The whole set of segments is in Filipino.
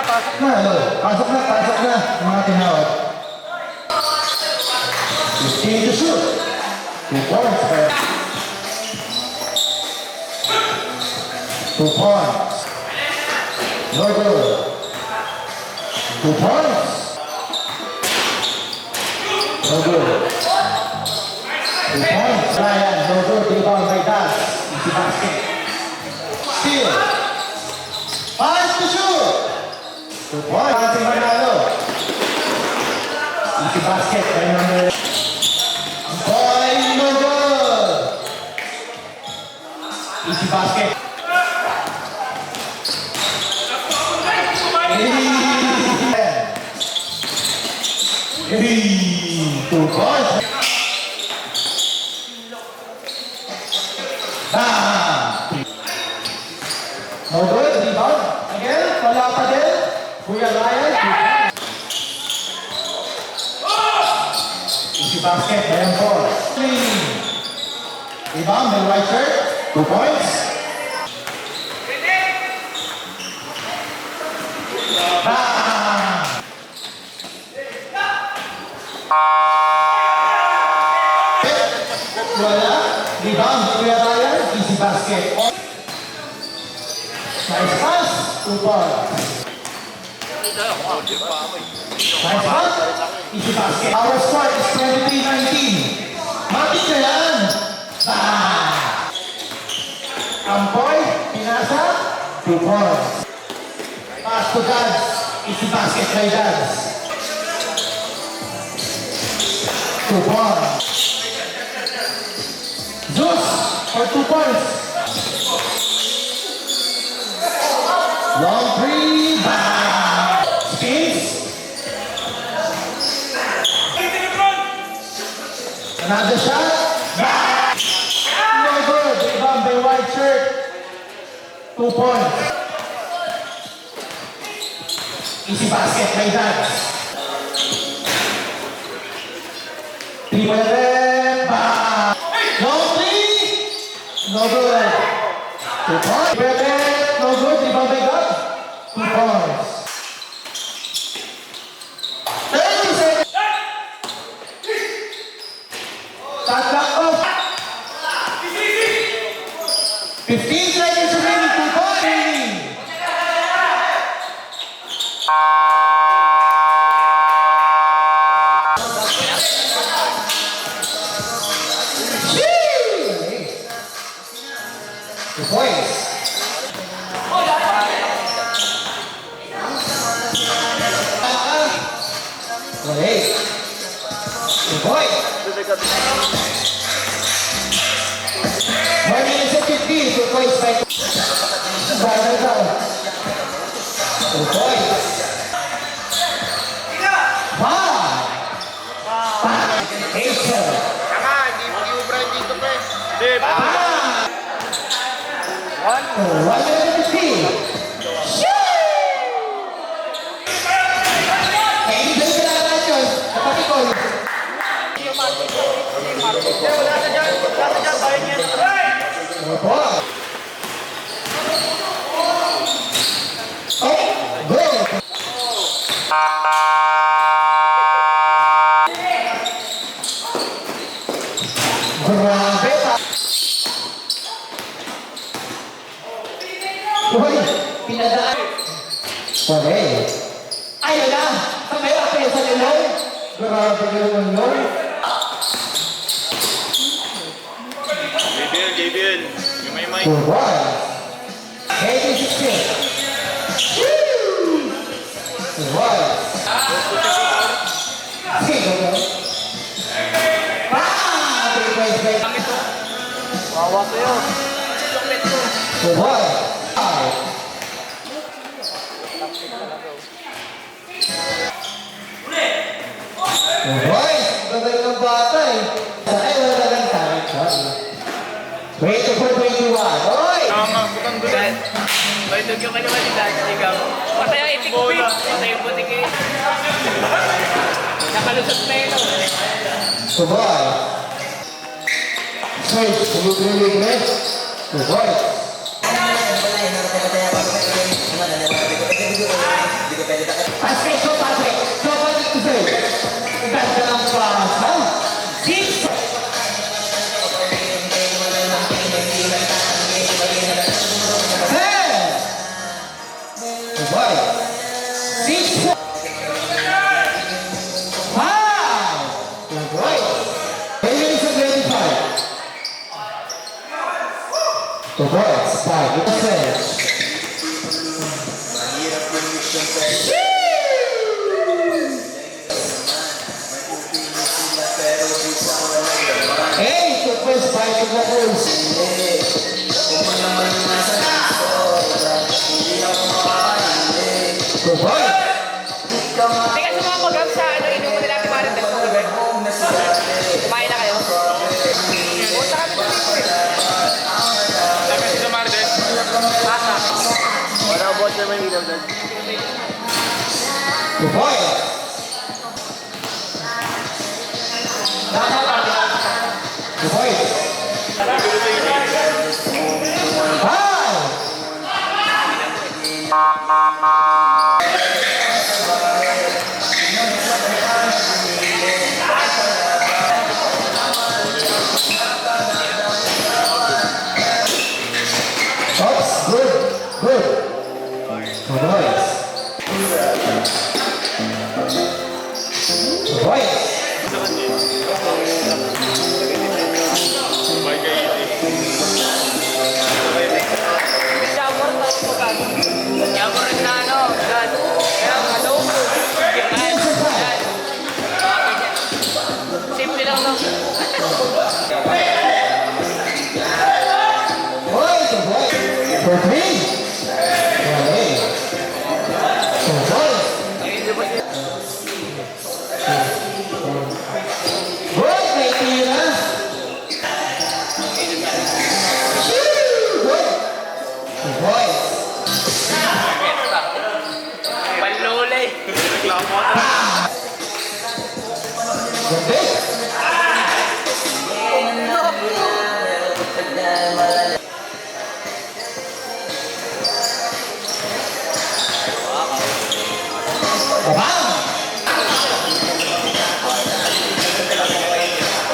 pasok na. Pasok na. Mga tinawag. 15 to shoot. 2 points. 2 points. No good. 2 points. No good. 2 points. Ryan, no good. Rebound by Das. Easy basket. Steal. 5 to shoot. 2 points. Passing Manalo. Easy basket by number. Boy, no good. Easy basket. Hey, 2 points. No good, rebound. Again, wala pa din. Kuya Ryan. Easy basket, ayan 4. Rebound, may white shirt. 2 points. Wala. Rebound, Kuya Ryan. Easy basket. Nice pass. 2 points. Nice pass. Easy basket. Our score is 23-19. Matik na yan. Ampoy. Pinasa. 2 points. Pass to Dads. Easy basket by Dads. 2 points. Zeus for 2 points. Long three, spins. Another shot. No good. Rebound by white shirt. 2 points. Easy basket by Dads. 3 by left. Long three. No good. 2 points. No good. Rebound by Dads. 2 points. 30 seconds. Shot clock off. 15 seconds remaining. 2 points remaining. Two points. Okay. 2 points. 1 minute and 50. 2 points by Brother down. 2 points. 5. 8. Tama, hindi ubra dito pa eh. Hindi, 1 minute and 50. Pinadaan. Okay. Ayun na! Kamay ako sa lilaw. Grabe naman yun. JBL. Yung may mic. Alright. 80-16. Alright. Sige, go. Wawa sa'yo. Alright. Alright. Gagawin ng bata eh. Ay, wala lang tayo. 24-21. Alright. Tama, bukang gulat. May tugyo ka naman yung dahil sigaw. Patay ang itik ko. Patay yung putik eh. Nakalusot na yun. Subay. Smith, sulog-sulog, Smith. Subay. Patrick, go Patrick. Go Patrick to serve. Ganda ng pass. Ha? Six. Ten. Good boy. Six. Five. Good boy. 10 minutes and 25. Good boy. Five. Good serve. Hey, the first fight of the rules. Good boy. Teka, sa mga mag-up sa ano, inuman nila natin mga rin sa gabi. Kumain na kayo? Punta kami sa dito eh. Sabi si Mardes. Asa? Wala po siya may ilaw dyan. Good boy. Good boy. Five. Oops, good, good. Good boys. Good boys. May kaili. Yamor na ako magkano. Yamor rin na ano, dad. Kaya ano, yan. Simple lang no. Boy, good boy. For three. Okay. Good boy. Good, may tira. Shoo! Good. Good boy. Panlulay. Reklamo ka. Good day. Bam!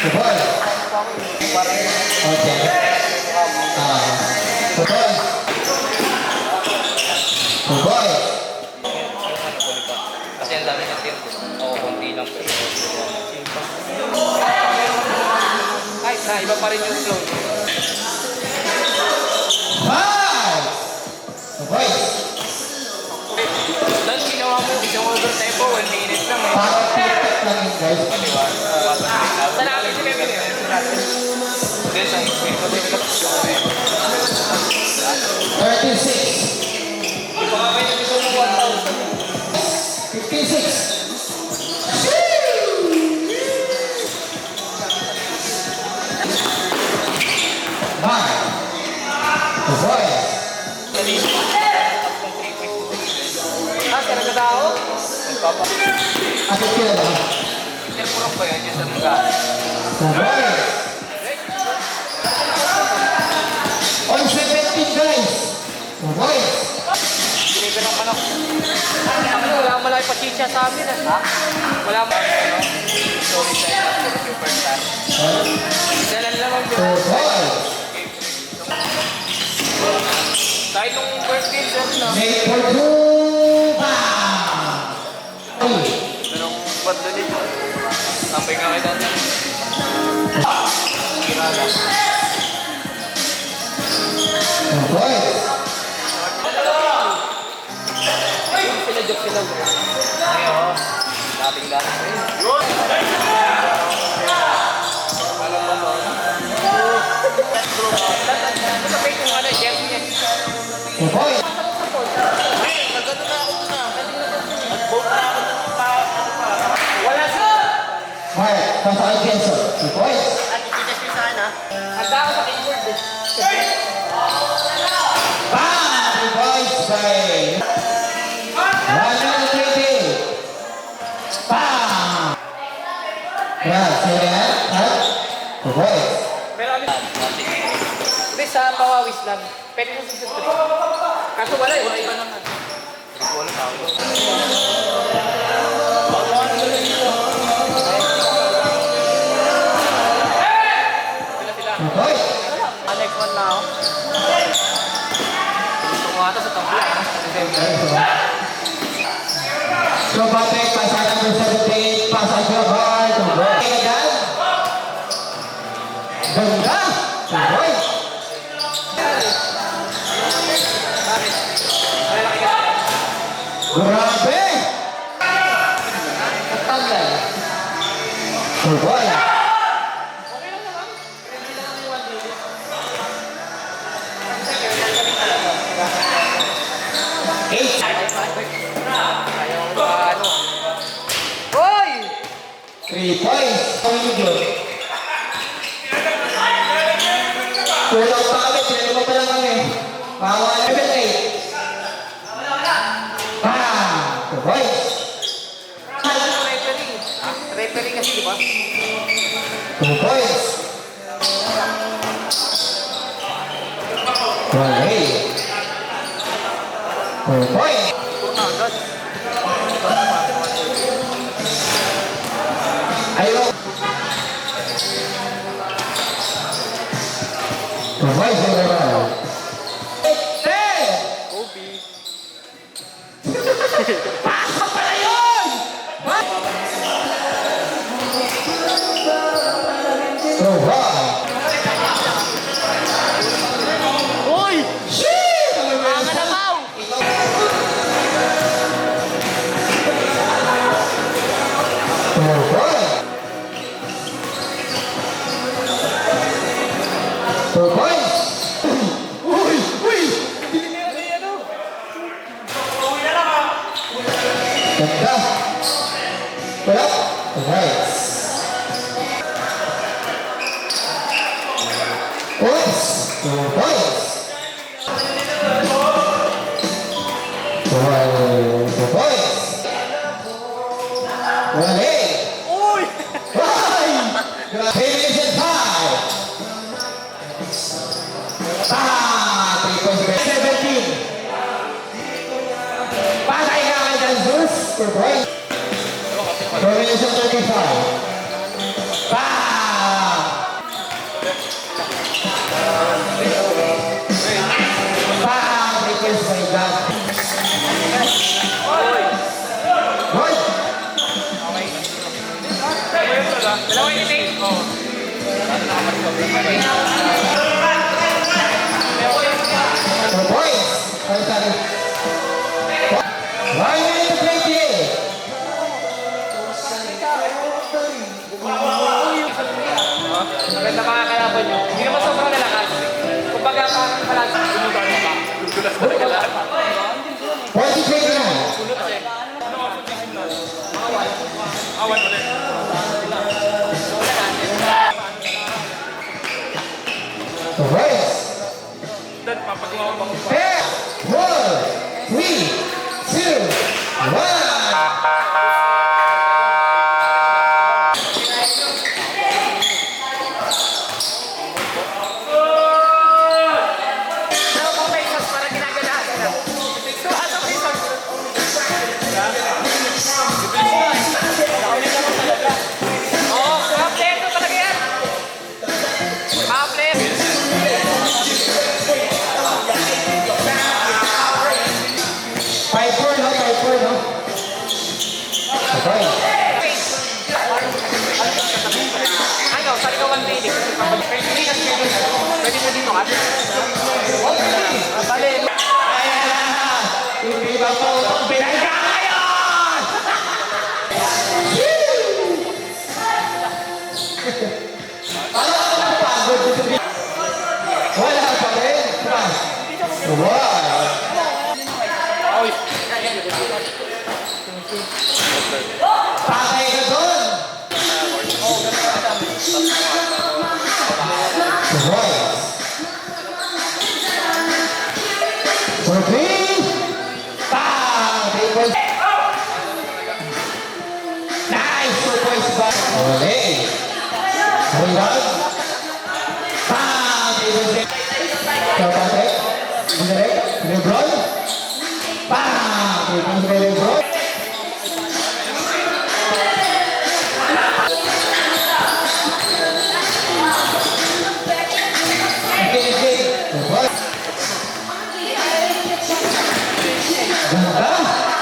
Good boy. Okay. Good boy. Good boy. Kasi ang dami ng tier. Oo, konti lang. Ay, na, iba pa rin yung flow. Five. Good boy. Doon, ginawa mo, isang overtime po, 1 minute lang eh. Para perfect lang yun, guys. Saan namin si Kevin eh? Then, sa may pag-develop siya. 36. Iba kami nag-ito mo 1,000. 56. Nine. Good boy. Ah, sa nagkatao? Nagpapa. Ate kila ba? Interpurok ba yun? Yung sa mga. Good boy. On 17, guys. Good boy. Deliver ng manok. Wala mo lang ipachicha sa amin ah. Wala mo. Ano? Sorry tayo. Super star. Dalan lang ang Good boy. kahit nung birthday sir na. Make for two. Hey. Anong banda nito? Sampay ka kayo dati. Kirala. Good boy. Sila joke sila bro. Ay oo. Dating-dating. Yun! Alam mo no? Sa page yung ano, jersey niya. Good boy. Nagano na ako muna. Nag-vote na ako ng Wala sa. Quiet. Pasa kay Kenzo. Good boy. At ikinas ko sa akin ha. Handa ako sa keyboard eh. Bam! Good boys. Bye. 120. Bam! Yan. Sige yan. Good boys. Pero ano? Hindi sa pawawis lang. Pwede na sa 3. Kaso wala eh. Iba naman. Wala tao. Sila. Hoy! Next one na ako. Tumata sa tabla. So, Patrick, pasa number 17, pasa Jabal, tuloy. Agad. Ganda. Tuloy. Grabe. Tanggal. Tuloy. Ayaw ba ano? Hoy! 3 points. Ang yun. Kulang pa kami. Sinali mo pa lang kami. Pawa 11-8. Tuloy. Referee. Referee kasi, di ba? 2 points. Tuloy. 2 points. Turna agad. Ayaw. Tuloy. Kobe. Pasa pala yun! Hoy! Shit! Mga nabaw! Uy! Uy! Ganda! Wala? Alright. Oops! 2 points! 2 points! Wala Uy! Ay! Finish it high! 3 points. 17! Patay ka kay Danzus! 2 points. Combination 35. Bam! 3 points by God. Hoy! Hoy! Okay. Dalawa yung take. Oo. 2 points. Ano sabi? 1 minute to 28. Maganda mga kalaban nyo. Hindi naman sobrang lalakas. Kung baga parang kalas, bumutan mo ka. Gulas talaga lahat. 40-29. Gulo kasi. Awan ulit. The race. Dan, papagawa mo. 10, 1, 3, 2, 1. Ano pang may isang parang ginaganahan na? Tuhan ang may isang. Oo, half-player to talaga yan. Half-player. 5-4, no? 5-4, no? Okay. Ano, sali ka 1 day. Pwede hindi kasi pwede mo dito ka. Bale. Hindi ba po itong binangga ngayon? Paano ako napagod dito? Wala pa rin. Wow. Oy. Patay ka doon. Wow. Okay. Bang! 3 points. Nice! 2 points back. Okay. Hold on. Bang! 3 points. So, Patrick. Direct. Lebron. Bang! 3 points by LeBron. LeBron. Ganda.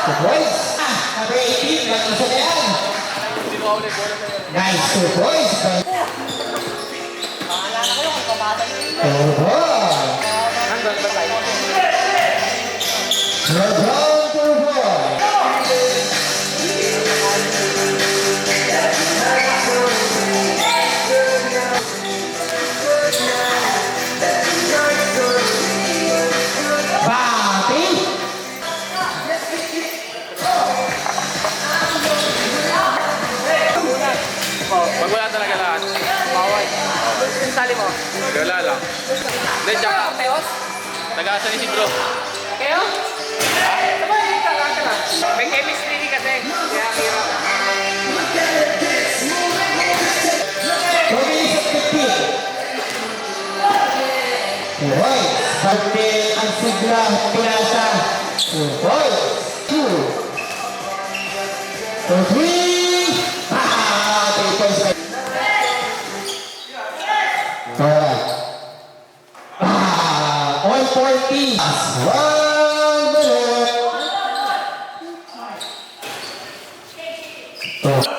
The boys. Number 18. Mag-isa na yan. Nice 2 points. LeBron. LeBron to LeBron. Bati. Pag wala talaga lahat. Bawal. Sali mo. Wala lang. Hindi, tsaka. Teos? Nag-aasa ni si bro. Kayo? Sabay, ka lang. May chemistry din kasi. Kaya hirap. Toby sa 15. Boy, parte ang sigla pinasa. Boy, 2. 3. 3 points by all 40. 1 minute.